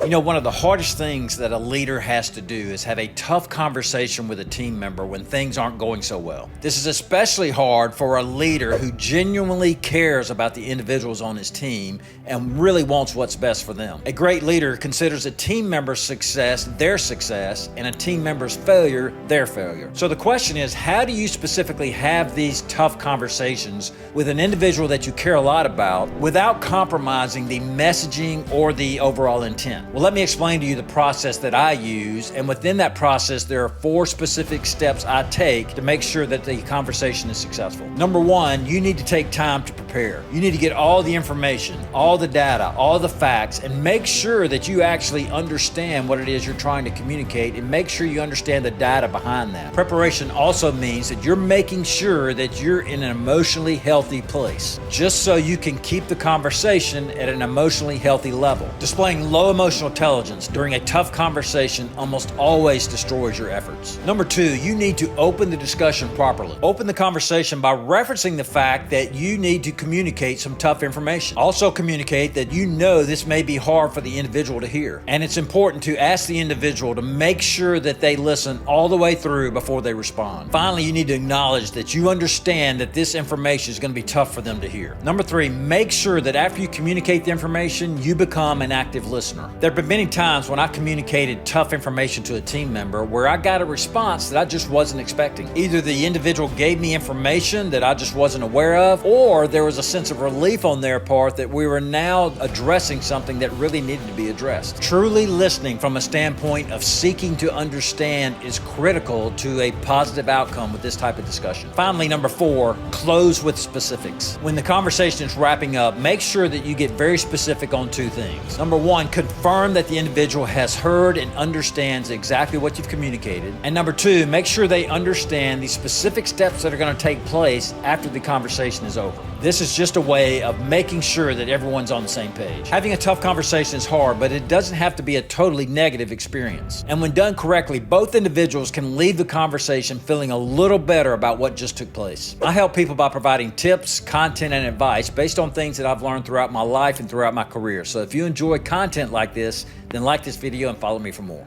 You know, one of the hardest things that a leader has to do is have a tough conversation with a team member when things aren't going so well. This is especially hard for a leader who genuinely cares about the individuals on his team and really wants what's best for them. A great leader considers a team member's success their success and a team member's failure their failure. So the question is, how do you specifically have these tough conversations with an individual that you care a lot about without compromising the messaging or the overall intent? Well, let me explain to you the process that I use, and within that process, there are 4 specific steps I take to make sure that the conversation is successful. Number 1, you need to take time to prepare. You need to get all the information, all the data, all the facts, and make sure that you actually understand what it is you're trying to communicate, and make sure you understand the data behind that. Preparation also means that you're making sure that you're in an emotionally healthy place, just so you can keep the conversation at an emotionally healthy level. Displaying low emotional intelligence during a tough conversation almost always destroys your efforts. Number 2, you need to open the discussion properly. Open the conversation by referencing the fact that you need to communicate some tough information. Also communicate that you know this may be hard for the individual to hear, and it's important to ask the individual to make sure that they listen all the way through before they respond. Finally, you need to acknowledge that you understand that this information is going to be tough for them to hear. Number 3, make sure that after you communicate the information, you become an active listener. There have been many times when I communicated tough information to a team member where I got a response that I just wasn't expecting. Either the individual gave me information that I just wasn't aware of, or there was a sense of relief on their part that we were now addressing something that really needed to be addressed. Truly listening from a standpoint of seeking to understand is critical to a positive outcome with this type of discussion. Finally, number 4, close with specifics. When the conversation is wrapping up, make sure that you get very specific on 2 things. Number 1, confirm that the individual has heard and understands exactly what you've communicated. And number 2, make sure they understand the specific steps that are going to take place after the conversation is over. This is just a way of making sure that everyone's on the same page. Having a tough conversation is hard, but it doesn't have to be a totally negative experience. And when done correctly, both individuals can leave the conversation feeling a little better about what just took place. I help people by providing tips, content, and advice based on things that I've learned throughout my life and throughout my career. So if you enjoy content like this, then like this video and follow me for more.